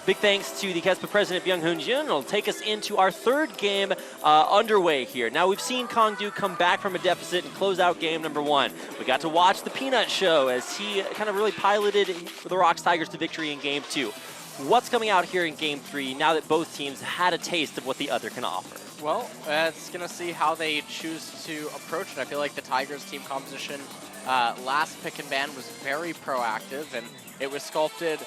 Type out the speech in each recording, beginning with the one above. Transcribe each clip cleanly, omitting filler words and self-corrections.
Big thanks to the KeSPA president, Byung-Hoon Jun. It'll take us into our third game underway here. Now, we've seen Kongdu come back from a deficit and close out game number 1. We got to watch the Peanut Show as he kind of really piloted the ROX Tigers to victory in game 2. What's coming out here in game 3 now that both teams had a taste of what the other can offer? Well, it's going to see how they choose to approach it. I feel like the Tigers team composition last pick and ban was very proactive, and it was sculpted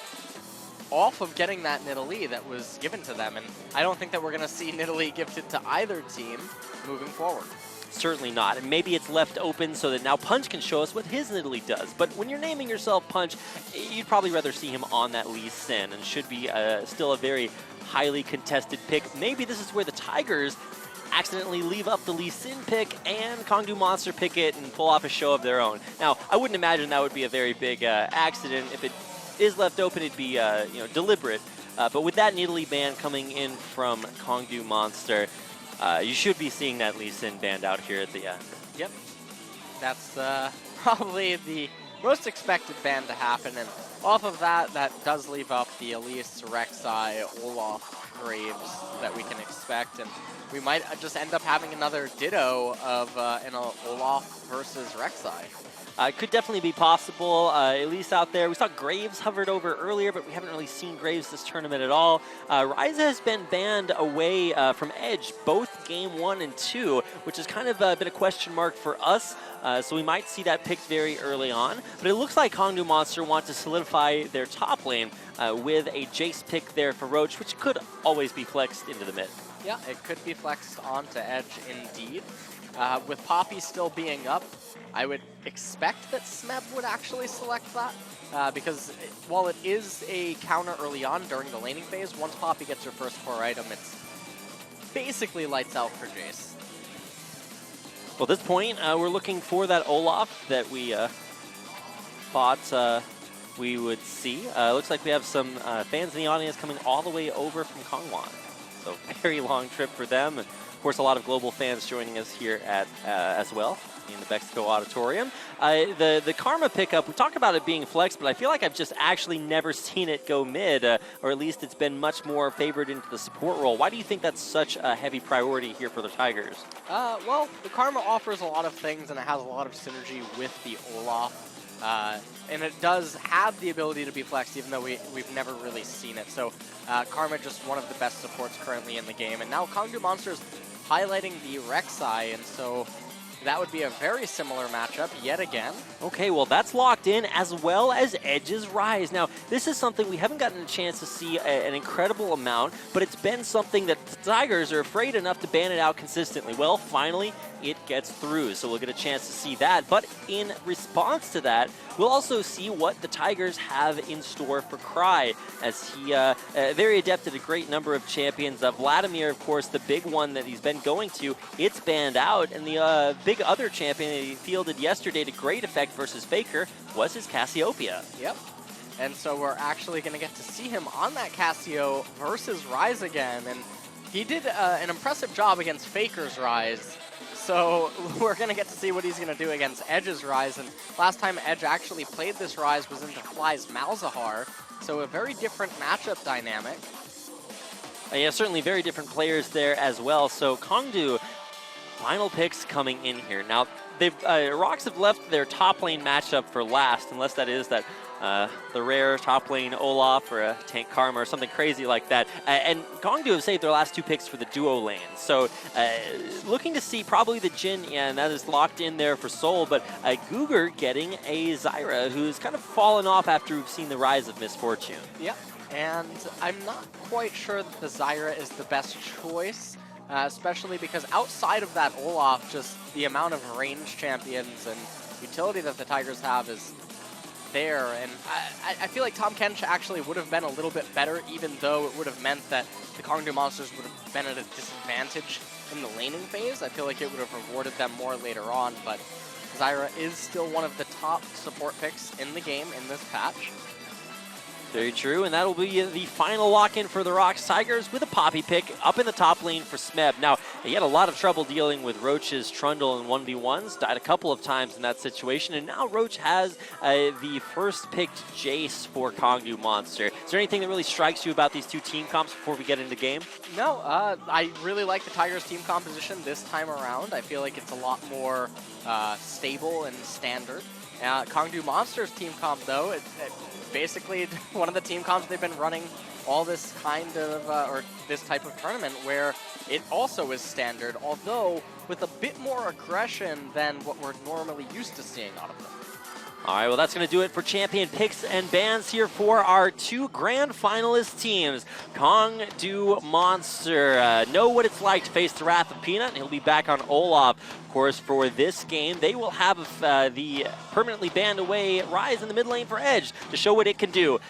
off of getting that Nidalee that was given to them. And I don't think that we're going to see Nidalee gifted to either team moving forward. Certainly not. And maybe it's left open so that now Punch can show us what his Nidalee does. But when you're naming yourself Punch, you'd probably rather see him on that Lee Sin, and should be still a very highly contested pick. Maybe this is where the Tigers accidentally leave up the Lee Sin pick and Kongdu Monster pick it and pull off a show of their own. Now, I wouldn't imagine that would be a very big accident. If it is left open, it'd be deliberate. But with that Nidalee ban coming in from Kongdu Monster, you should be seeing that Lee Sin banned out here at the end. Yep. That's probably the most expected ban to happen. And off of that, that does leave up the Elise, Rek'Sai, Olaf, Graves that we can expect. And we might just end up having another ditto of an Olaf versus Rek'Sai. Could definitely be possible. Elise out there. We saw Graves hovered over earlier, but we haven't really seen Graves this tournament at all. Ryza has been banned away from Edge both game 1 and 2, which has kind of been a question mark for us. So we might see that picked very early on. But it looks like Kongdu Monster want to solidify their top lane with a Jace pick there for Roach, which could always be flexed into the mid. Yeah, it could be flexed onto Edge indeed. With Poppy still being up, I would expect that Smeb would actually select that, because while it is a counter early on during the laning phase, once Poppy gets her first core item, it's basically lights out for Jace. Well, at this point, we're looking for that Olaf that we thought we would see. Looks like we have some fans in the audience coming all the way over from Kangwon. So very long trip for them. And of course, a lot of global fans joining us here at as well in the Mexico Auditorium. The Karma pickup, we talked about it being flex, but I feel like I've just actually never seen it go mid, or at least it's been much more favored into the support role. Why do you think that's such a heavy priority here for the Tigers? Well, the Karma offers a lot of things, and it has a lot of synergy with the Olaf. And it does have the ability to be flexed, even though we've never really seen it. So Karma just one of the best supports currently in the game. And now Kongdu Monster's highlighting the Rek'Sai, and so that would be a very similar matchup yet again. Okay, well, that's locked in, as well as Edge's Rise. Now, this is something we haven't gotten a chance to see an incredible amount, but it's been something that the Tigers are afraid enough to ban it out consistently. Well, finally, it gets through, so we'll get a chance to see that. But in response to that, we'll also see what the Tigers have in store for Cry, as he very adept at a great number of champions. Vladimir, of course, the big one that he's been going to, it's banned out, and the big other champion that he fielded yesterday to great effect versus Faker was his Cassiopeia. Yep. And so we're actually going to get to see him on that Cassio versus Rise again, and he did an impressive job against Faker's Rise. So we're going to get to see what he's going to do against Edge's Rise. And last time Edge actually played this Rise was into Fly's Malzahar. So a very different matchup dynamic. Yeah, certainly very different players there as well. So Kongdu, final picks coming in here. Now, ROX have left their top lane matchup for last, unless that is that the rare top lane Olaf or a tank Karma or something crazy like that. And Kongdu have saved their last 2 picks for the duo lane. So looking to see probably the Jhin, yeah, and that is locked in there for Soul, but Guger getting a Zyra who's kind of fallen off after we've seen the rise of Misfortune. Yeah, and I'm not quite sure that the Zyra is the best choice. Especially because outside of that Olaf, just the amount of range champions and utility that the Tigers have is there. And I feel like Tahm Kench actually would have been a little bit better, even though it would have meant that the Kongdu Monsters would have been at a disadvantage in the laning phase. I feel like it would have rewarded them more later on, but Zyra is still one of the top support picks in the game in this patch. Very true, and that'll be the final lock-in for the ROX Tigers with a Poppy pick up in the top lane for Smeb. Now, he had a lot of trouble dealing with Roach's Trundle in 1v1s, died a couple of times in that situation, and now Roach has the first picked Jace for Kongdu Monster. Is there anything that really strikes you about these two team comps before we get into the game? No, I really like the Tigers team composition this time around. I feel like it's a lot more stable and standard. Kongdu Monster's team comp, though, it's basically one of the team comps they've been running all this kind of, or this type of tournament where it also is standard, although with a bit more aggression than what we're normally used to seeing out of them. All right, well, that's going to do it for champion picks and bans here for our two grand finalist teams. Kongdu Monster know what it's like to face the wrath of Peanut, and he'll be back on Olaf. Of course, for this game, they will have the permanently banned away Rise in the mid lane for Edge to show what it can do.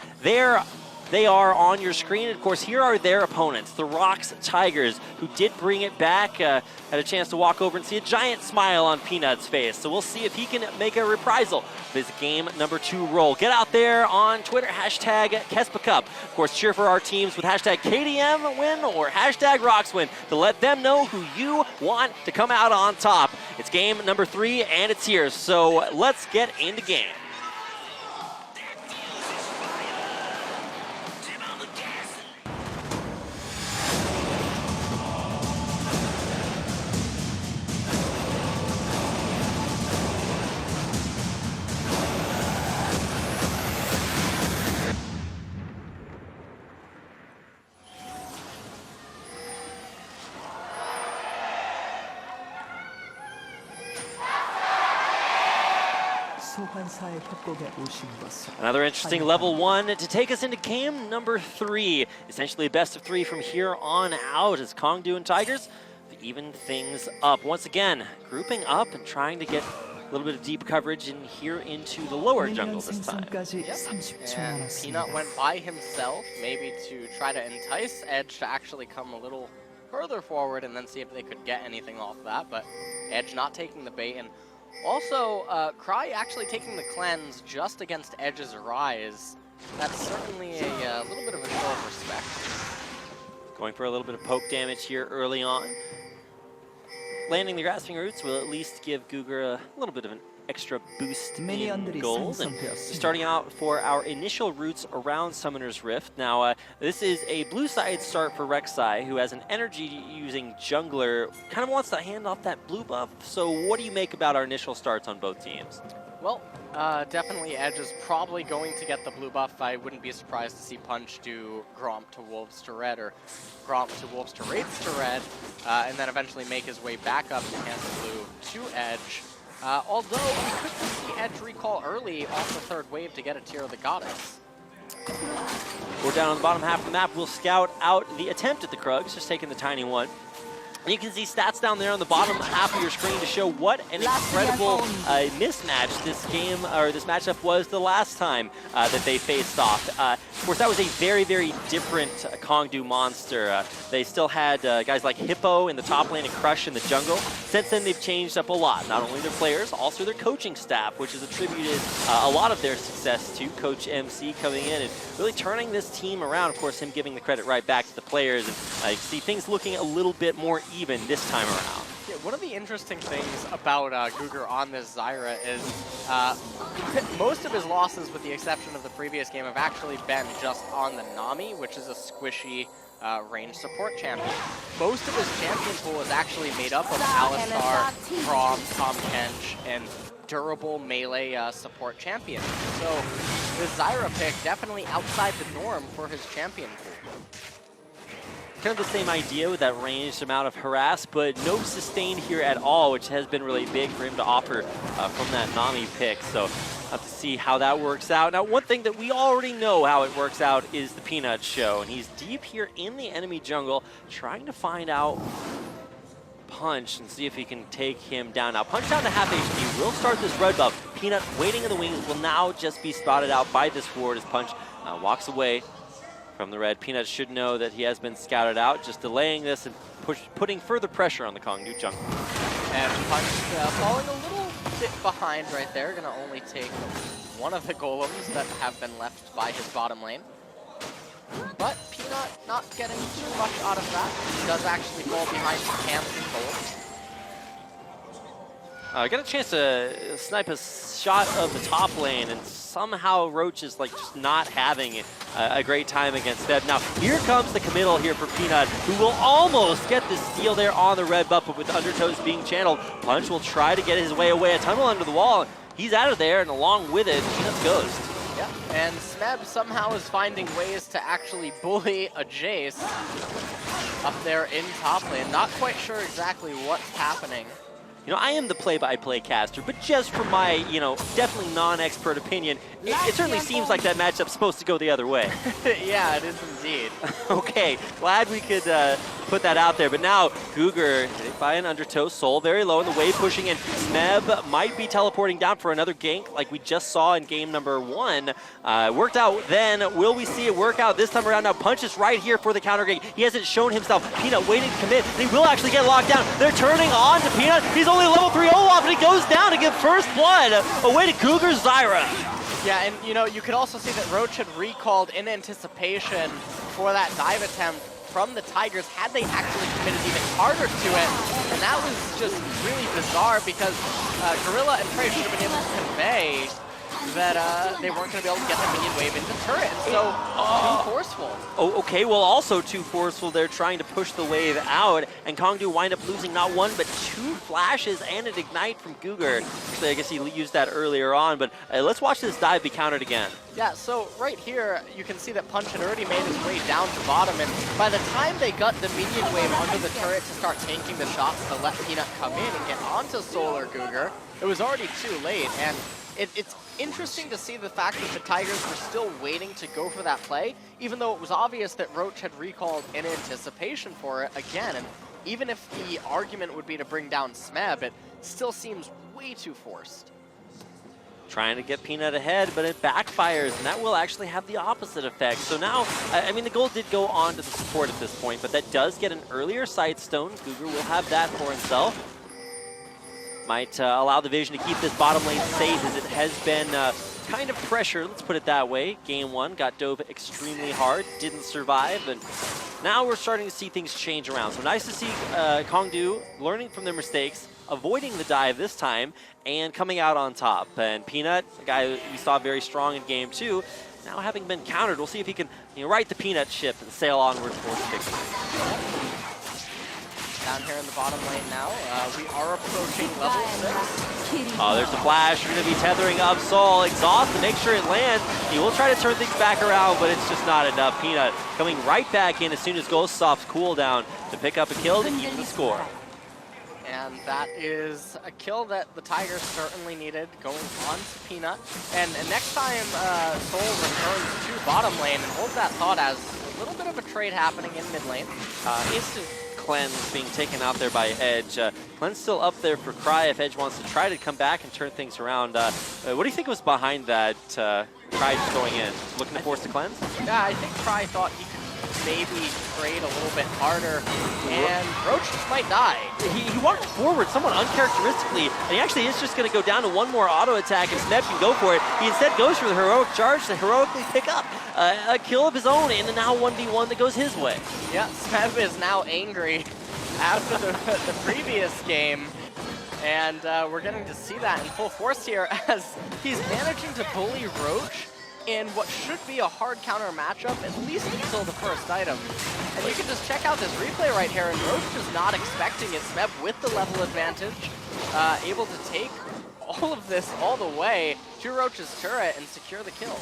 They are on your screen. Of course, here are their opponents, the ROX Tigers, who did bring it back. Had a chance to walk over and see a giant smile on Peanut's face. So we'll see if he can make a reprisal of his game number 2 role. Get out there on Twitter, hashtag KeSPA Cup. Of course, cheer for our teams with hashtag KDM win or hashtag ROX win to let them know who you want to come out on top. It's game number 3 and it's here. So let's get into game. Another interesting level 1 to take us into game number 3. Essentially a best of 3 from here on out as Kongdu and Tigers even things up. Once again, grouping up and trying to get a little bit of deep coverage in here into the lower jungle this time. And Peanut went by himself, maybe to try to entice Edge to actually come a little further forward and then see if they could get anything off that, but Edge not taking the bait. And also, Cry actually taking the cleanse just against Edge's Rise. That's certainly a little bit of a show of respect. Going for a little bit of poke damage here early on. Landing the Grasping Roots will at least give Gugur a little bit of an extra boost in gold. And starting out for our initial roots around Summoner's Rift. Now, this is a blue side start for Rek'Sai, who has an energy-using jungler, kind of wants to hand off that blue buff. So what do you make about our initial starts on both teams? Well, definitely Edge is probably going to get the blue buff. I wouldn't be surprised to see Punch do Gromp to Wolves to Red, or Gromp to Wolves to Wraiths to Red, and then eventually make his way back up to Cancel Blue to Edge. Although we could see Edge recall early off the 3rd wave to get a Tear of the Goddess. We're down on the bottom half of the map. We'll scout out the attempt at the Krugs, just taking the tiny one. And you can see stats down there on the bottom half of your screen to show what an incredible mismatch this game, or this matchup was the last time that they faced off. Of course, that was a very, very different Kongdu Monster. They still had guys like Hippo in the top lane and Crush in the jungle. Since then, they've changed up a lot. Not only their players, also their coaching staff, which has attributed a lot of their success to Coach MC coming in and really turning this team around. Of course, him giving the credit right back to the players. And you see things looking a little bit more even this time around. Yeah, one of the interesting things about Gugur on this Zyra is most of his losses, with the exception of the previous game, have actually been just on the Nami, which is a squishy range support champion. Most of his champion pool is actually made up of Alistar, Braum, Tahm Kench, and durable melee support champions. So the Zyra pick definitely outside the norm for his champion pool. Kind of the same idea with that ranged amount of harass, but no sustain here at all, which has been really big for him to offer from that Nami pick. So we'll have to see how that works out. Now, one thing that we already know how it works out is the Peanut Show, and he's deep here in the enemy jungle trying to find out Punch and see if he can take him down. Now, Punch down to half HP will start this red buff. Peanut waiting in the wings will now just be spotted out by this ward as Punch walks away from the red. Peanut should know that he has been scouted out, just delaying this and putting further pressure on the Kongdu jungle. And Punch falling a little bit behind right there, gonna only take one of the golems that have been left by his bottom lane. not getting too much out of that. He does actually fall behind some camps and bullets. Got a chance to snipe a shot of the top lane, and somehow Roach is like just not having a great time against Feb. Now, here comes the committal here for Peanut, who will almost get the steal there on the red buff, but with Undertows being channeled, Punch will try to get his way away. A tunnel under the wall. He's out of there, and along with it, Peanut's Ghost. Yeah, and Smeb somehow is finding ways to actually bully a Jace up there in top lane. Not quite sure exactly what's happening. You know, I am the play-by-play caster, but just from my, you know, definitely non-expert opinion, it certainly seems like that matchup's supposed to go the other way. Yeah, it is indeed. Okay, glad we could put that out there. But now, Cougar hit by an Undertow, Soul very low in the wave pushing in. Smeb might be teleporting down for another gank like we just saw in game number 1. Worked out then. Will we see it work out this time around? Now, Punch is right here for the counter gank. He hasn't shown himself. Peanut waiting to commit, and he will actually get locked down. They're turning on to Peanut. He's only level 3 Olaf, and he goes down to give first blood away to Cougar Zyra. Yeah, and you know, you could also see that Roach had recalled in anticipation for that dive attempt from the Tigers had they actually committed even harder to it. And that was just really bizarre because Gorilla and Trey should have been able to convey that they weren't going to be able to get the minion wave into turret. So, too forceful. Oh, okay, well, also too forceful. They're trying to push the wave out, and Kongdu wind up losing not one, but 2 flashes and an ignite from Cougar. Actually, I guess he used that earlier on, but let's watch this dive be countered again. Yeah, so right here, you can see that Punch had already made his way down to bottom, and by the time they got the minion wave under the turret to start tanking the shots to let Peanut come in and get onto Solar Cougar, it was already too late, and it's interesting to see the fact that the Tigers were still waiting to go for that play, even though it was obvious that Roach had recalled in anticipation for it again. And even if the argument would be to bring down Smeb, it still seems way too forced. Trying to get Peanut ahead, but it backfires, and that will actually have the opposite effect. So now, I mean, the gold did go on to the support at this point, but that does get an earlier sight stone. Cougar will have that for himself. Might allow the Vision to keep this bottom lane safe, as it has been kind of pressured, let's put it that way. Game 1 got dove extremely hard, didn't survive, and now we're starting to see things change around. So nice to see Kongdu learning from their mistakes, avoiding the dive this time, and coming out on top. And Peanut, a guy we saw very strong in Game 2, now having been countered, we'll see if he can right the Peanut ship and sail onward towards victory. Down here in the bottom lane now, we are approaching level 6. Oh, there's the flash. We're going to be tethering up Soul. Exhaust to make sure it lands. He will try to turn things back around, but it's just not enough. Peanut coming right back in as soon as Ghost stops cooldown to pick up a kill to even the score. And that is a kill that the Tigers certainly needed, going on to Peanut. And next time Soul returns to bottom lane, and hold that thought as a little bit of a trade happening in mid lane. Instant cleanse being taken out there by Edge. Cleanse still up there for Cry if Edge wants to try to come back and turn things around. What do you think was behind that Cry just going in? Looking to force the cleanse? Yeah, I think Cry thought he could maybe trade a little bit harder, and Roach just might die. He walked forward somewhat uncharacteristically, and he actually is just going to go down to one more auto attack, and Smeb can go for it. He instead goes for the heroic charge to heroically pick up a kill of his own in the now 1v1 that goes his way. Yeah, Smeb is now angry after the previous game, and we're getting to see that in full force here as he's managing to bully Roach in what should be a hard counter matchup, at least until the first item. And you can just check out this replay right here, and Roach is not expecting it. Smeb with the level advantage, able to take all of this all the way to Roach's turret and secure the kill.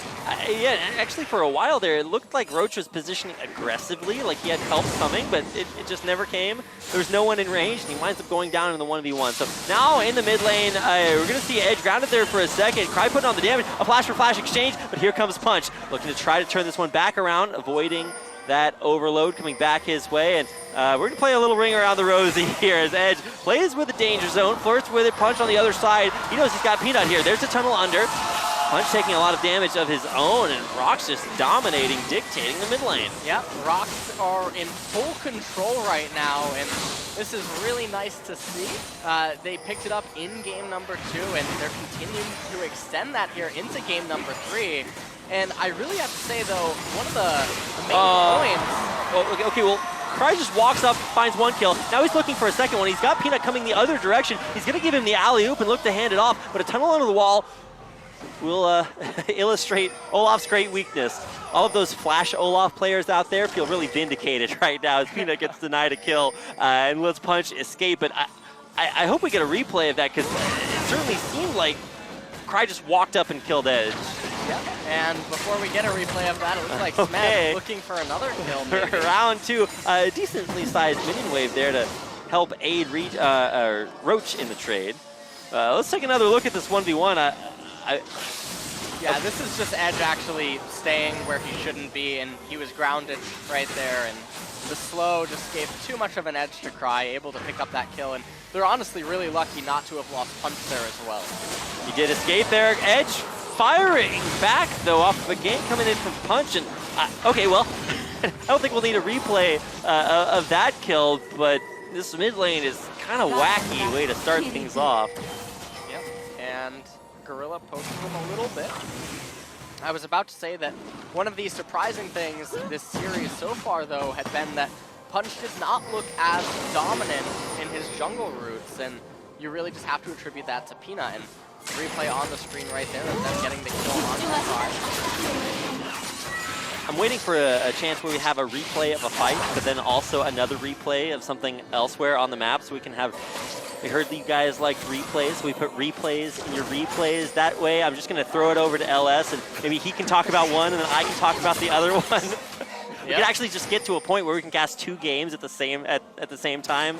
Yeah, actually for a while there, it looked like Roach was positioning aggressively, like he had help coming, but it just never came. There was no one in range, and he winds up going down in the 1v1. So now in the mid lane, we're going to see Edge grounded there for a second. Cry putting on the damage, a flash for flash exchange, but here comes Punch, looking to try to turn this one back around, avoiding that overload coming back his way, and we're going to play a little ring around the rosy here as Edge plays with the danger zone, flirts with it, Punch on the other side. He knows he's got Peanut here. There's a tunnel under. Punch taking a lot of damage of his own, and ROX just dominating, dictating the mid lane. Yeah, ROX are in full control right now, and this is really nice to see. They picked it up in game number 2, and they're continuing to extend that here into game number 3. And I really have to say, though, one of the main points Okay, well, Cry just walks up, finds one kill. Now he's looking for a second one. He's got Peanut coming the other direction. He's going to give him the alley-oop and look to hand it off, but a tunnel under the wall will illustrate Olaf's great weakness. All of those Flash Olaf players out there feel really vindicated right now as Peanut gets denied a kill and Let's Punch escape. But I hope we get a replay of that because it certainly seemed like Cry just walked up and killed Edge. Yep. And before we get a replay of that, it looks like Smeb looking for another kill. Maybe. Round 2, a decently sized minion wave there to help aid Roach in the trade. Let's take another look at this 1v1. Yeah, this is just Edge actually staying where he shouldn't be, and he was grounded right there, and the slow just gave too much of an edge to Cry, able to pick up that kill, and they're honestly really lucky not to have lost Punch there as well. He did escape there. Edge firing back, though, off of a gank coming in from Punch, and okay, well, I don't think we'll need a replay of that kill, but this mid lane is kind of wacky way to start things off. Yep, and Gorilla poked him a little bit. I was about to say that one of the surprising things this series so far, though, had been that Punch did not look as dominant in his jungle routes, and you really just have to attribute that to Peanut. And replay on the screen right there, and then getting the kill on the side. I'm waiting for a chance where we have a replay of a fight, but then also another replay of something elsewhere on the map, so we can have. We heard you guys liked replays, so we put replays in your replays. That way, I'm just going to throw it over to LS, and maybe he can talk about one, and then I can talk about the other one. We can actually just get to a point where we can cast 2 games at the same time.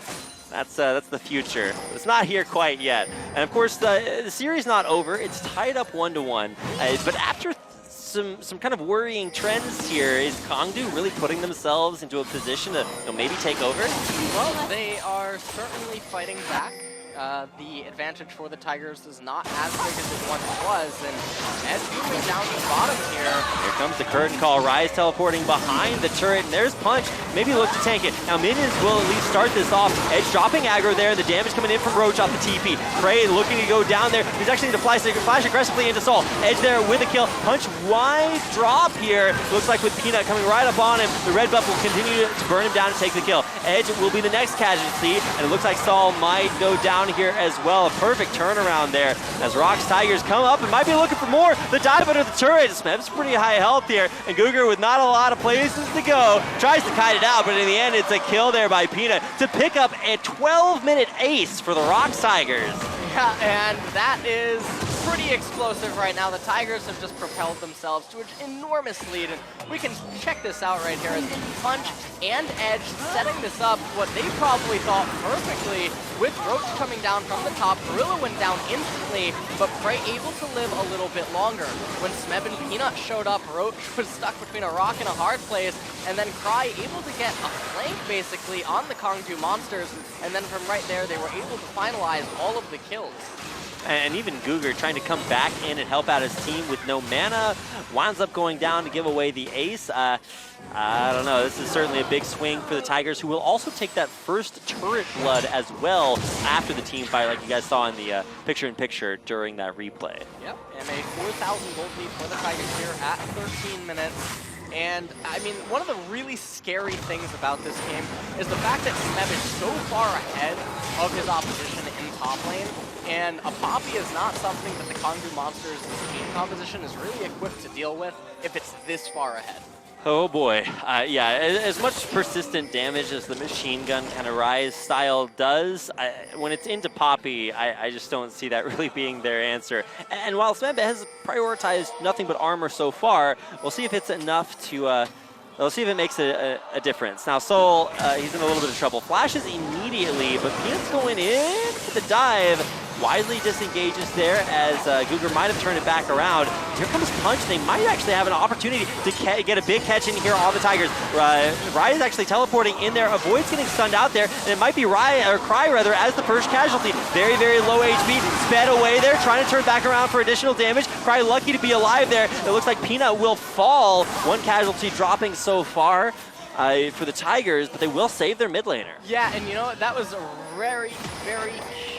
That's the future. It's not here quite yet. And of course, the series not over. It's tied up 1-1. But after some kind of worrying trends here, is Kongdu really putting themselves into a position to maybe take over? Well, they are certainly fighting back. The advantage for the Tigers is not as big as it once was, and Edge moving down to the bottom here. Here comes the curtain call. Rise teleporting behind the turret, and there's Punch. Maybe look to tank it. Now minions will at least start this off. Edge dropping aggro there. The damage coming in from Roach off the TP. Prey looking to go down there. He's actually going to flash aggressively into Soul. Edge there with a kill. Punch wide drop here. Looks like with Peanut coming right up on him, the red buff will continue to burn him down and take the kill. Edge will be the next casualty, and it looks like Saul might go down here as well. A perfect turnaround there as ROX Tigers come up and might be looking for more. The dive under the turret. Smeb's pretty high health here, and Guger with not a lot of places to go tries to kite it out, but in the end it's a kill there by Peanut to pick up a 12-minute ace for the ROX Tigers. Yeah, and that is pretty explosive right now. The Tigers have just propelled themselves to an enormous lead, and we can check this out right here as Punch and Edge setting this up what they probably thought perfectly with Roach coming down from the top. Gorilla went down instantly, but Prey able to live a little bit longer. When Smeb and Peanut showed up, Roach was stuck between a rock and a hard place, and then Cry able to get a flank basically on the Kongdu monsters, and then from right there they were able to finalize all of the kills. And even Guger trying to come back in and help out his team with no mana, winds up going down to give away the ace. I don't know, this is certainly a big swing for the Tigers, who will also take that first turret blood as well after the team fight, like you guys saw in the picture-in-picture during that replay. Yep, and a 4,000 gold lead for the Tigers here at 13 minutes. And, I mean, one of the really scary things about this game is the fact that Smeb is so far ahead of his opposition in top lane, and a Poppy is not something that the Kongdu Monsters' team composition is really equipped to deal with if it's this far ahead. Oh boy, yeah, as much persistent damage as the machine gun kind of Rise style does, when it's into Poppy, I just don't see that really being their answer. And while Smeb has prioritized nothing but armor so far, we'll see if it's enough to, we'll see if it makes a difference. Now Soul, he's in a little bit of trouble. Flashes immediately, but Peanut's going in for the dive. Wisely disengages there as Guger might have turned it back around. Here comes Punch. They might actually have an opportunity to get a big catch in here on the Tigers. Rye is actually teleporting in there, avoids getting stunned out there, and it might be Cry rather as the first casualty. Very, very low HP, sped away there, trying to turn back around for additional damage. Cry lucky to be alive there. It looks like Peanut will fall. One casualty dropping so far for the Tigers, but they will save their mid laner. Yeah, and you know what? That was a very, very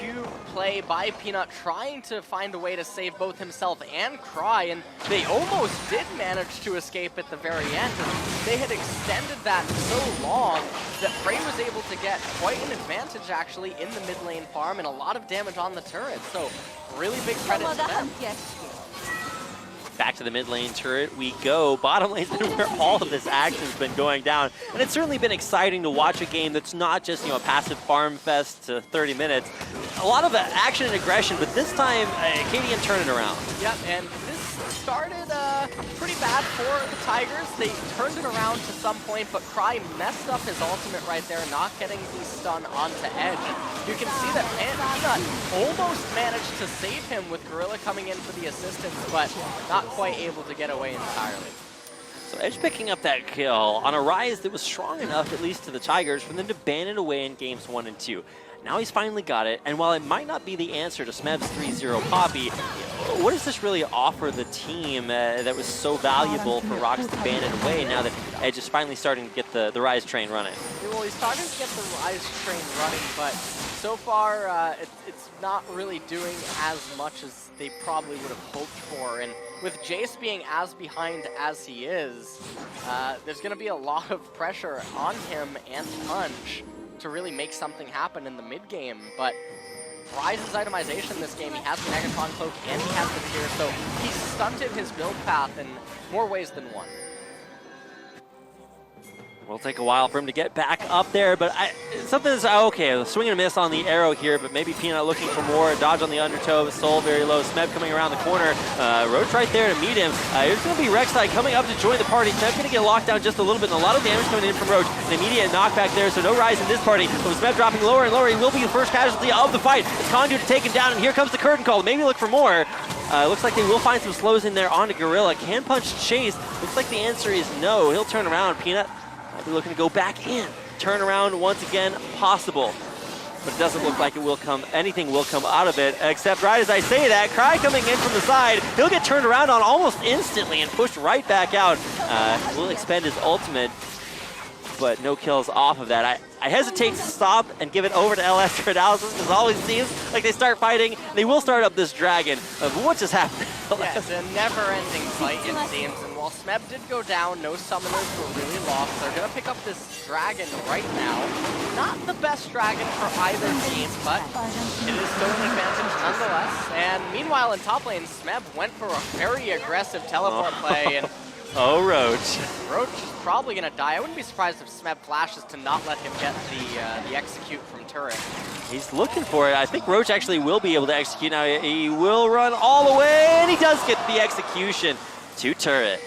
cute play by Peanut, trying to find a way to save both himself and Cry, and they almost did manage to escape at the very end. And they had extended that so long that Frey was able to get quite an advantage actually in the mid lane farm and a lot of damage on the turret. So really big credit to them. Back to the mid lane turret we go. Bottom lane's been where all of this action's been going down. And it's certainly been exciting to watch a game that's not just, you know, a passive farm fest to 30 minutes. A lot of action and aggression, but this time, KDM turning around. Yep, and this started pretty bad for the Tigers. They turned it around to some point, but Cry messed up his ultimate right there, not getting the stun onto Edge. You can see that Peanut almost managed to save him with Gorilla coming in for the assistance, but not quite able to get away entirely. So Edge picking up that kill on a Rise that was strong enough, at least to the Tigers, for them to ban it away in games 1 and 2. Now he's finally got it, and while it might not be the answer to Smeb's 3-0 Poppy, what does this really offer the team that was so valuable for ROX to ban it away now that Edge is finally starting to get the Rise train running? Yeah, well, he's starting to get the Rise train running, but so far it's not really doing as much as they probably would have hoped for. And with Jace being as behind as he is, there's going to be a lot of pressure on him and Punch to really make something happen in the mid game. But Rise's itemization this game, he has the Negatron Cloak and he has the Tear, so he stunted his build path in more ways than one. Will take a while for him to get back up there, but something's okay. Swing and a miss on the arrow here, but maybe Peanut looking for more. Dodge on the undertow, Soul very low. Smeb coming around the corner. Roach right there to meet him. Here's going to be Rek'Sai coming up to join the party. Smeb going to get locked down just a little bit, and a lot of damage coming in from Roach. An immediate knockback there, so no Rise in this party. But with Smeb dropping lower and lower, he will be the first casualty of the fight. It's Conduit to take him down, and here comes the curtain call. Maybe look for more. Looks like they will find some slows in there onto Gorilla. Can Punch chase? Looks like the answer is no. He'll turn around. Peanut might be looking to go back in. Turn around once again, possible. But it doesn't look like it will come, anything will come out of it, except right as I say that, Cry coming in from the side. He'll get turned around on almost instantly and pushed right back out. Will expend his ultimate, but no kills off of that. I hesitate to stop and give it over to LS for analysis, because it always seems like they start fighting. They will start up this dragon. But what just happened? Yeah, it's a never-ending fight, it seems. And while Smeb did go down, no summoners were really lost. They're going to pick up this dragon right now. Not the best dragon for either team, but it is still an advantage nonetheless. And meanwhile, in top lane, Smeb went for a very aggressive teleport play. And oh, Roach. Roach is probably going to die. I wouldn't be surprised if Smeb flashes to not let him get the execute from turret. He's looking for it. I think Roach actually will be able to execute. Now he will run all the way, and he does get the execution to turret.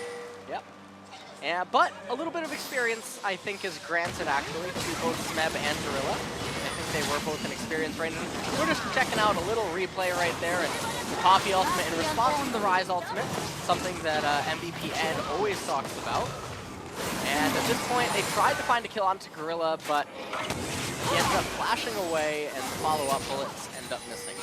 Yep. But a little bit of experience, I think, is granted actually to both Smeb and Gorilla. I think they were both in experience range. We're just checking out a little replay right there, and the Poppy ultimate in response to the Rise ultimate, something that MVP Ed always talks about. And at this point, they tried to find a kill onto Gorilla, but he ended up flashing away, and follow-up bullets end up missing.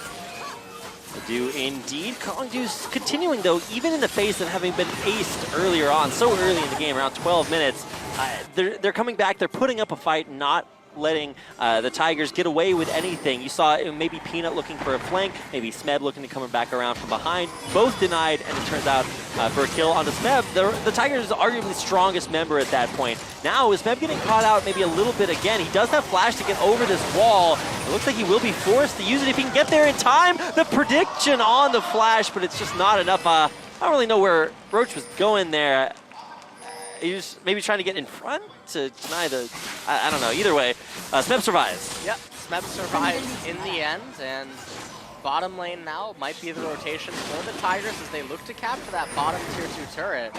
Do indeed. Kongdu's continuing, though, even in the face of having been aced earlier on, so early in the game, around 12 minutes. They're coming back, they're putting up a fight, not letting the Tigers get away with anything. You saw maybe Peanut looking for a flank, maybe Smeb looking to come back around from behind. Both denied, and it turns out for a kill onto Smeb. The Tigers' arguably strongest member at that point. Now, is Smeb getting caught out maybe a little bit again? He does have Flash to get over this wall. It looks like he will be forced to use it if he can get there in time. The prediction on the Flash, but it's just not enough. I don't really know where Roach was going there. He was maybe trying to get in front to deny the, I don't know, either way. Smeb survives. Yep, Smeb survives in the end, and bottom lane now might be the rotation for the Tigers as they look to capture that bottom tier 2 turret.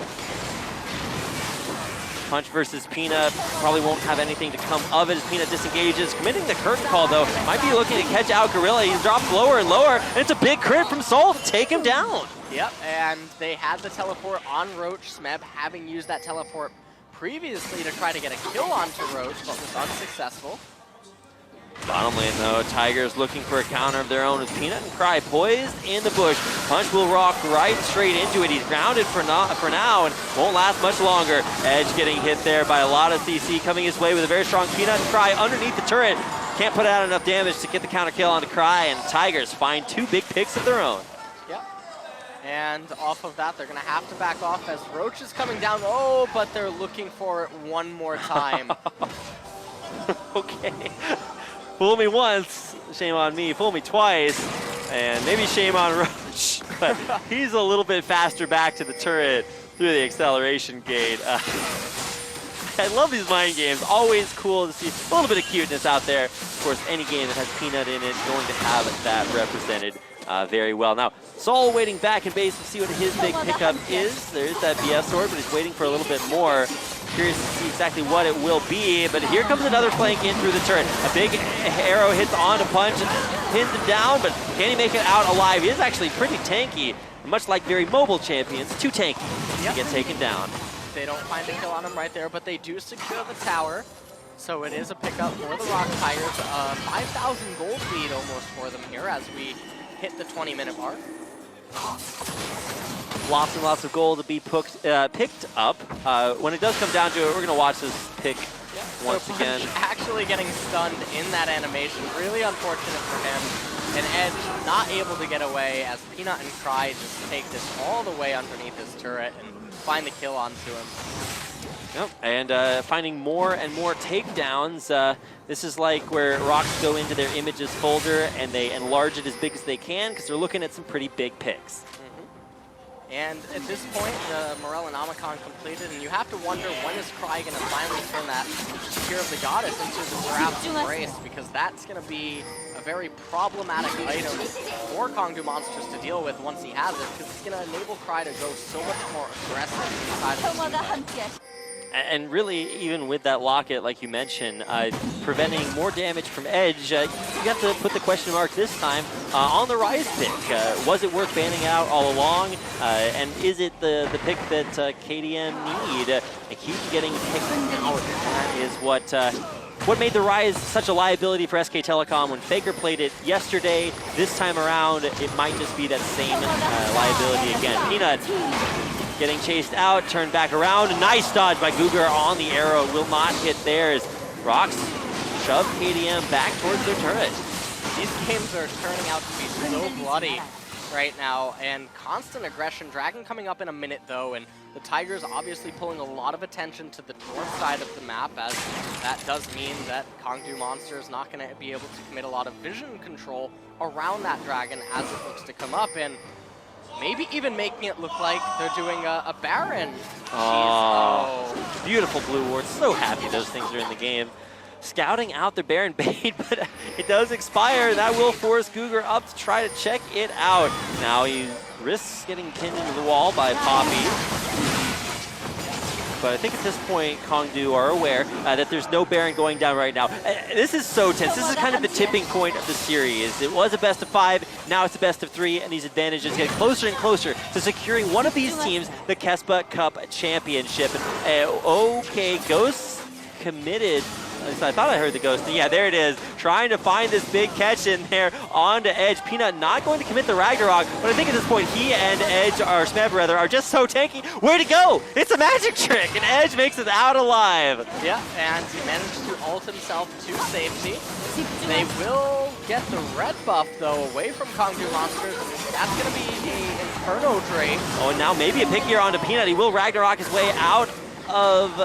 Punch versus Peanut, probably won't have anything to come of it as Peanut disengages. Committing the curtain call, though, might be looking to catch out Gorilla. He's dropped lower and lower, and it's a big crit from Soul to take him down. Yep, and they had the teleport on Roach, Smeb having used that teleport previously to try to get a kill onto Roach, but was unsuccessful. Bottom lane, though, Tigers looking for a counter of their own with Peanut and Cry poised in the bush. Punch will rock right straight into it. He's grounded for now and won't last much longer. Edge getting hit there by a lot of CC coming his way with a very strong Peanut and Cry underneath the turret. can't put out enough damage to get the counter kill onto Cry, and Tigers find 2 big picks of their own. Yep. And off of that, they're going to have to back off as Roach is coming down. Oh, but they're looking for it one more time. Okay. Fool me once, shame on me. Fool me twice, and maybe shame on Roach. But he's a little bit faster back to the turret through the acceleration gate. I love these mind games. Always cool to see a little bit of cuteness out there. Of course, any game that has Peanut in it going to have that represented very well. Now, Saul waiting back in base to see what his big pickup is. There's that BF sword, but he's waiting for a little bit more. Curious to see exactly what it will be, but here comes another flank in through the turret. A big arrow hits on to punch and pins him down, but can he make it out alive? He is actually pretty tanky, much like very mobile champions, too tanky to get taken down. They don't find a kill on him right there, but they do secure the tower. So it is a pickup for the ROX Tigers. 5,000 gold lead almost for them here as we hit the 20-minute mark. Lots and lots of gold to be picked up. When it does come down to it, we're going to watch this pick once again. Actually getting stunned in that animation. Really unfortunate for him. And Edge not able to get away as Peanut and Cry just take this all the way underneath his turret and find the kill onto him. Yep, and finding more and more takedowns. This is like where ROX go into their images folder and they enlarge it as big as they can because they're looking at some pretty big picks. And at this point, the Morel and Omicron completed, and you have to wonder when is Cry going to finally turn that Spear of the Goddess into the Wrath Embrace, because that's going to be a very problematic item for Kongdu Monsters to deal with once he has it, because it's going to enable Cry to go so much more aggressive inside of the team. And really, even with that locket, like you mentioned, preventing more damage from Edge, you have to put the question mark this time on the Rise pick. Was it worth banning out all along? And is it the pick that KDM need? They keep getting picked out. That is what made the Rise such a liability for SK Telecom when Faker played it yesterday. This time around, it might just be that same liability again. Peanut getting chased out, turned back around. Nice dodge by Gugar on the arrow. Will not hit theirs. ROX shove KDM back towards their turret. These games are turning out to be so bloody right now, and constant aggression. Dragon coming up in a minute though, and the Tigers obviously pulling a lot of attention to the north side of the map, as that does mean that Kongdu Monster is not going to be able to commit a lot of vision control around that Dragon as it looks to come up, and maybe even making it look like they're doing a Baron. Oh, beautiful blue ward. So happy those things are in the game. Scouting out the Baron bait, but it does expire. That will force Gugar up to try to check it out. Now he risks getting pinned into the wall by Poppy. But I think at this point, Kongdu are aware that there's no Baron going down right now. This is so tense. This is kind of the tipping point of the series. It was a best of 5, now it's a best of 3, and these advantages get closer and closer to securing one of these teams the KeSPA Cup Championship. And, okay, Ghost committed. At least I thought I heard the Ghost. Yeah, there it is. Trying to find this big catch in there onto Edge. Peanut not going to commit the Ragnarok, but I think at this point he and Edge, or Smeb rather, are just so tanky. Way to go! It's a magic trick, and Edge makes it out alive. Yeah, and he managed to ult himself to safety. They will get the red buff, though, away from Kongdu Monsters. That's going to be an Inferno Drake. Oh, and now maybe a pick here onto Peanut. He will Ragnarok his way out of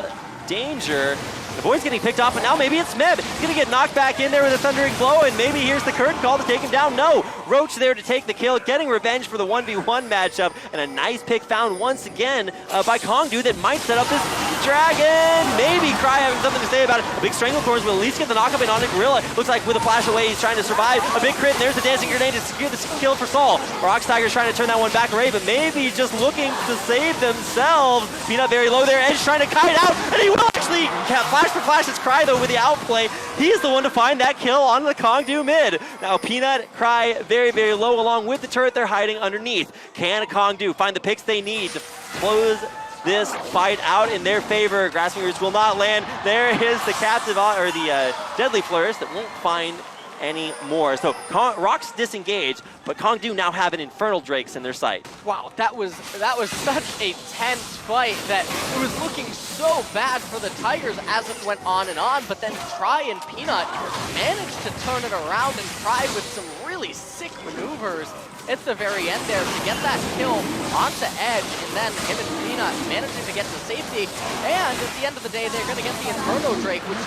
danger. The boy's getting picked off, but now maybe it's Smeb. He's going to get knocked back in there with a Thundering Blow, and maybe here's the curtain call to take him down. No, Roach there to take the kill, getting revenge for the 1v1 matchup, and a nice pick found once again by Kongdu that might set up this Dragon. Maybe Cry having something to say about it. A big Stranglecorns will at least get the knock-up in on a Gorilla. Looks like with a flash away, he's trying to survive. A big crit, and there's the Dancing Grenade to secure the kill for Saul. ROX Tigers trying to turn that one back away, but maybe just looking to save themselves. Peanut very low there, Edge trying to kite out, and he will actually flash for flash. It's Cry though with the outplay. He's the one to find that kill on the Kongdu mid. Now Peanut, Cry very, very low along with the turret they're hiding underneath. Can Kongdu find the picks they need to close this fight out in their favor? Grasping Roots will not land. There is the captive, or the Deadly Flourish that won't find anymore. So ROX disengage, but Kongdu now have an Infernal Drakes in their sight. Wow, that was such a tense fight that it was looking so bad for the Tigers as it went on, but then Cry and Peanut managed to turn it around, and Cry with some really sick maneuvers at the very end there to get that kill onto Edge, and then him and Peanut managing to get to safety. And at the end of the day, they're going to get the Inferno Drake, which is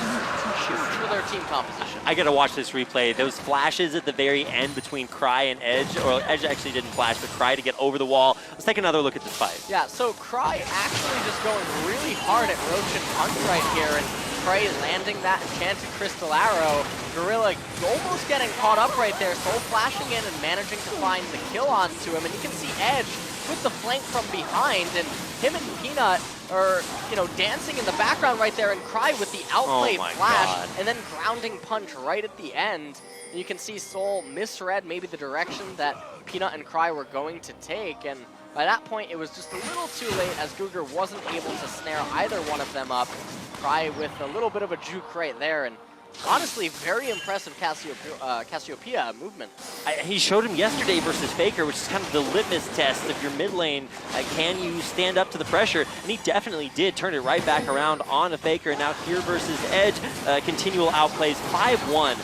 huge for their team composition. I gotta watch this replay. Those flashes at the very end between Cry and Edge, or Edge actually didn't flash, but Cry to get over the wall. Let's take another look at this fight. Yeah, so Cry actually just going really hard at Roach and Punch right here, and Cray landing that enchanted crystal arrow. Gorilla almost getting caught up right there, Soul flashing in and managing to find the kill onto him, and you can see Edge with the flank from behind, and him and Peanut are, dancing in the background right there, and Cry with the outplay flash, and then grounding punch right at the end. And you can see Soul misread maybe the direction that Peanut and Cry were going to take, and by that point it was just a little too late as Guger wasn't able to snare either one of them up. Cry with a little bit of a juke right there, and honestly, very impressive Cassiopeia movement. He showed him yesterday versus Faker, which is kind of the litmus test of your mid lane. Can you stand up to the pressure? And he definitely did. Turn it right back around on a Faker. And now here versus Edge, continual outplays 5-1.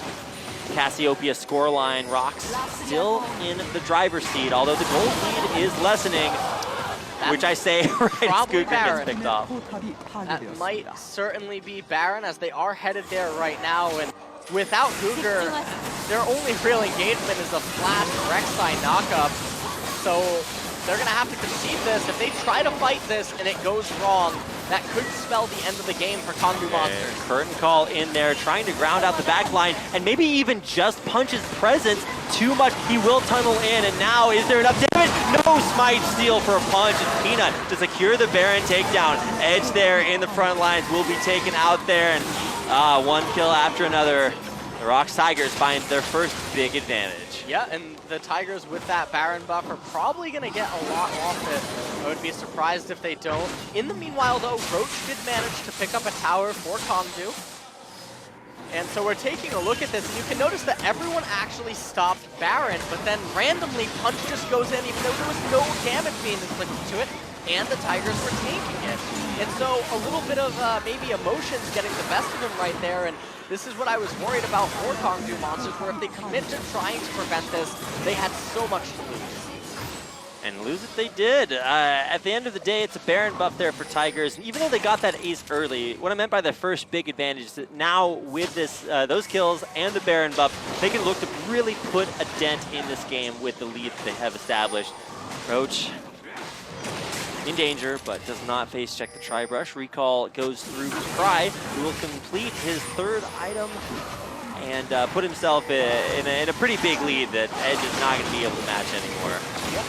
Cassiopeia scoreline. ROX still in the driver's seat, although the gold lead is lessening. Which I say right as Guger gets picked off. That might certainly be Baron, as they are headed there right now, and without Guger, their only real engagement is a flash Rek'Sai knockup. So they're gonna have to concede this. If they try to fight this and it goes wrong, that could spell the end of the game for Kongdu Monsters. Curtain call in there, trying to ground out the back line, and maybe even just Punch's presence too much. He will tunnel in, and now is there enough damage? No, smite steal for a Punch, and Peanut to secure the Baron takedown. Edge there in the front lines will be taken out there, and one kill after another. The ROX Tigers find their first big advantage. Yeah, and the Tigers with that Baron buff are probably going to get a lot off it. I would be surprised if they don't. In the meanwhile, though, Roach did manage to pick up a tower for Kongdu. And so we're taking a look at this, and you can notice that everyone actually stopped Baron, but then randomly Punch just goes in, even though there was no damage being inflicted to it, and the Tigers were taking it. And so a little bit of maybe emotions getting the best of him right there, and this is what I was worried about for Kongdu Monsters, where if they commit to trying to prevent this, they had so much to lose. And lose it they did. At the end of the day, it's a Baron buff there for Tigers. And even though they got that ace early, what I meant by the first big advantage is that now with this, those kills and the Baron buff, they can look to really put a dent in this game with the lead that they have established. Roach in danger, but does not face check the tri-brush. Recall goes through Cry, who will complete his third item and put himself in a pretty big lead that Edge is not going to be able to match anymore. Yep.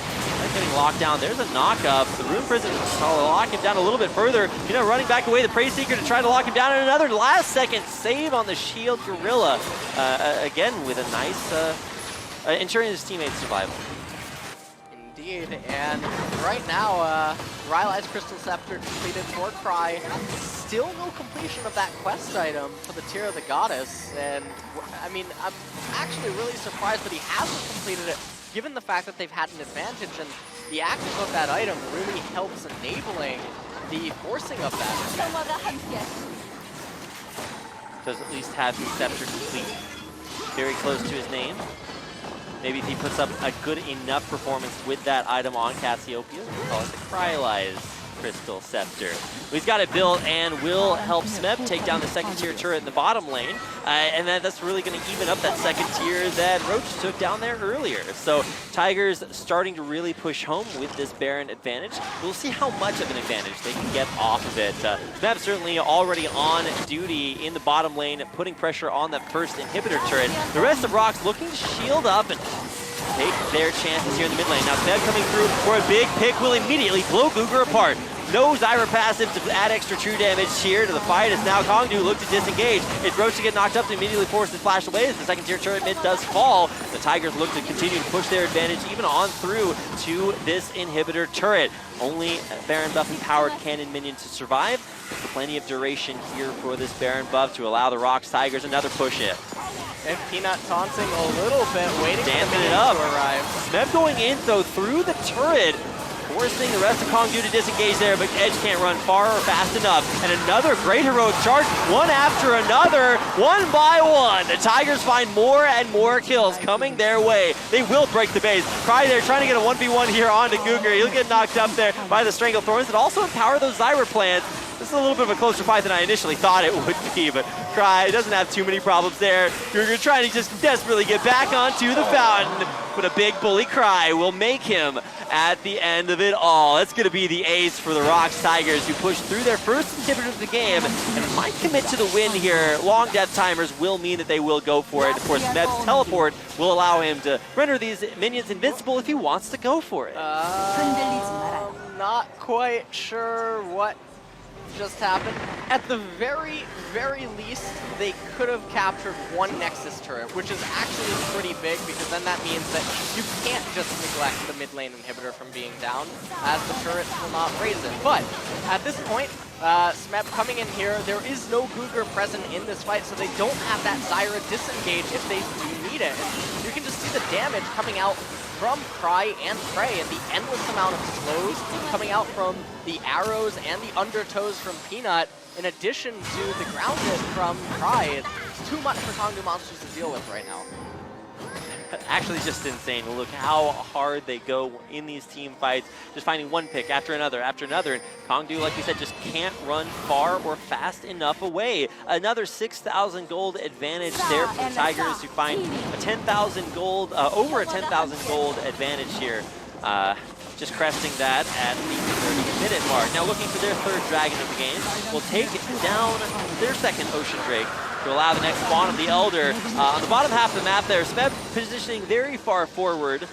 Getting locked down. There's a knock-up. The Rune Prison will lock him down a little bit further. Running back away, the Praise Seeker to try to lock him down, and another last-second save on the Shield Gorilla. Again, with a nice ensuring his teammates' survival. Indeed, and right now, Rylai's Crystal Scepter completed for Cry. Still no completion of that quest item for the Tear of the Goddess, and I mean, I'm actually really surprised that he hasn't completed it, given the fact that they've had an advantage, and the active of that item really helps enabling the forcing of that. Does at least have his Scepter complete. Very close to his name. Maybe if he puts up a good enough performance with that item on Cassiopeia, we'll call it the Rylai's Crystal Scepter. He's got it built and will help Smeb take down the second tier turret in the bottom lane. And that's really going to even up that second tier that Roach took down there earlier. So Tigers starting to really push home with this Baron advantage. We'll see how much of an advantage they can get off of it. Smeb certainly already on duty in the bottom lane, putting pressure on that first inhibitor turret. The rest of ROX looking to shield up and take their chances here in the mid lane. Now Smeb coming through for a big pick will immediately blow Guger apart. No Zyra passive to add extra true damage here to the fight as now Kongdu look to disengage. It's Roach to get knocked up to immediately force the flash away as the second tier turret mid does fall. The Tigers look to continue to push their advantage even on through to this inhibitor turret. Only Baron buff empowered cannon minion to survive. Plenty of duration here for this Baron buff to allow the ROX Tigers another push in. And Peanut taunting a little bit, waiting for the Damping it minions up. to arrive. Smeb going in, though, through the turret, forcing the rest of Kongdu to disengage there, but Edge can't run far or fast enough. And another great heroic charge, one after another, one by one. The Tigers find more and more kills coming their way. They will break the base. Cry there trying to get a 1v1 here onto Guger. He'll get knocked up there by the Strangle Thorns and also empower those Zyra plants. This is a little bit of a closer fight than I initially thought it would be, but Cry doesn't have too many problems there. Guger trying to just desperately get back onto the fountain, but a big bully Cry will make him at the end of it all. That's going to be the ace for the ROX Tigers, who pushed through their first inhibitor of the game and might commit to the win here. Long death timers will mean that they will go for it. Of course, Smeb's teleport will allow him to render these minions invincible if he wants to go for it. Not quite sure what just happened. At the very, very least, they could have captured one Nexus turret, which is actually pretty big because then that means that you can't just neglect the mid lane inhibitor from being down, as the turrets will not raise it. But at this point, Smeb coming in here, there is no Guger present in this fight, so they don't have that Zyra disengage if they do need it. And you can just see the damage coming out from Cry and Prey, and the endless amount of slows coming out from the arrows and the undertows from Peanut, in addition to the grounded from Cry. It's too much for Kongdu Monsters to deal with right now. Actually just insane to look how hard they go in these team fights, just finding one pick after another, and Kongdu, like we said, just can't run far or fast enough away. Another 6,000 gold advantage there for the Tigers, who find a 10,000 gold, over a 10,000 gold advantage here. Just cresting that at the 30-minute mark. Now looking for their third dragon of the game, will take down their second Ocean Drake to allow the next spawn of the Elder. On the bottom half of the map there, Smeb positioning very far forward.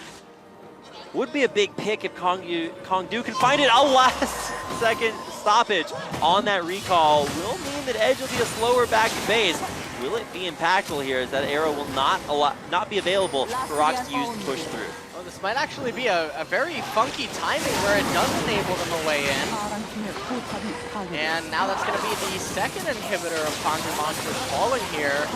Would be a big pick if Kongdu can find it. A last second stoppage on that recall will mean that Edge will be a slower back to base. Will it be impactful here, as that arrow will not be available for ROX to use to push through? Well, this might actually be a very funky timing where it does enable them a way in. And now that's going to be the second inhibitor of Kongdu Monsters falling here.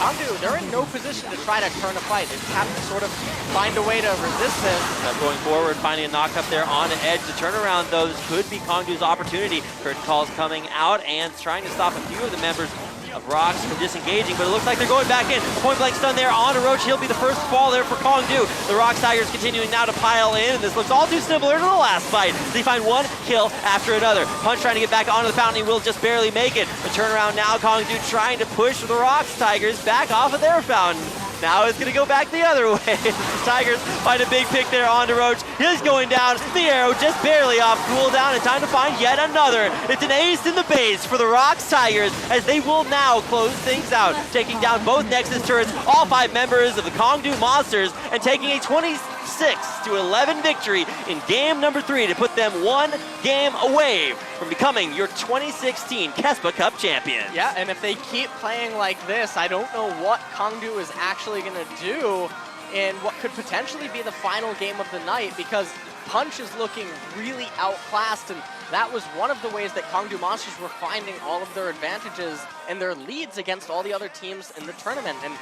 Kongdu, they're in no position to try to turn a fight. They just have to sort of find a way to resist this. Going forward, finding a knock up there on Edge. The turnaround, though, could be Kongdu's opportunity. Curtain calls coming out and trying to stop a few of the members of ROX from disengaging, but it looks like they're going back in. Point blank stun there on Roach. He'll be the first to fall there for Kongdu. The ROX Tigers continuing now to pile in, and this looks all too similar to the last fight. They find one kill after another. Punch trying to get back onto the fountain. He will just barely make it. The turnaround now, Kongdu trying to push the ROX Tigers back off of their fountain. Now it's going to go back the other way. The Tigers find a big pick there onto Roach. He's going down. The arrow just barely off cooldown, and time to find yet another. It's an ace in the base for the ROX Tigers, as they will now close things out, taking down both Nexus turrets, all 5 members of the Kongdu Monsters, and taking a 26-11 victory in game number 3 to put them 1 game away from becoming your 2016 KeSPA Cup champion. Yeah, and if they keep playing like this, I don't know what Kongdu is actually going to do in what could potentially be the final game of the night, because Punch is looking really outclassed, and that was one of the ways that Kongdu Monsters were finding all of their advantages and their leads against all the other teams in the tournament. And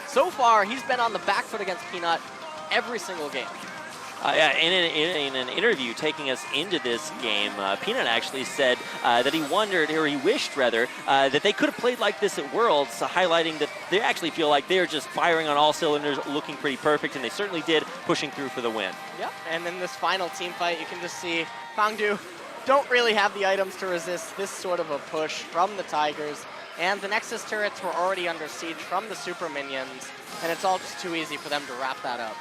so far, he's been on the back foot against Peanut every single game. Yeah, in an interview taking us into this game, Peanut actually said that he wondered, or he wished rather, that they could have played like this at Worlds, highlighting that they actually feel like they're just firing on all cylinders, looking pretty perfect, and they certainly did, pushing through for the win. Yeah, and in this final team fight, you can just see Kongdu don't really have the items to resist this sort of a push from the Tigers, and the Nexus turrets were already under siege from the super minions, and it's all just too easy for them to wrap that up.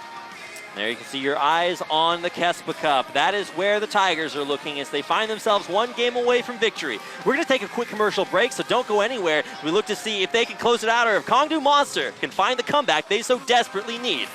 There you can see your eyes on the KeSPA Cup. That is where the Tigers are looking as they find themselves 1 game away from victory. We're going to take a quick commercial break, so don't go anywhere. We look to see if they can close it out or if Kongdu Monster can find the comeback they so desperately need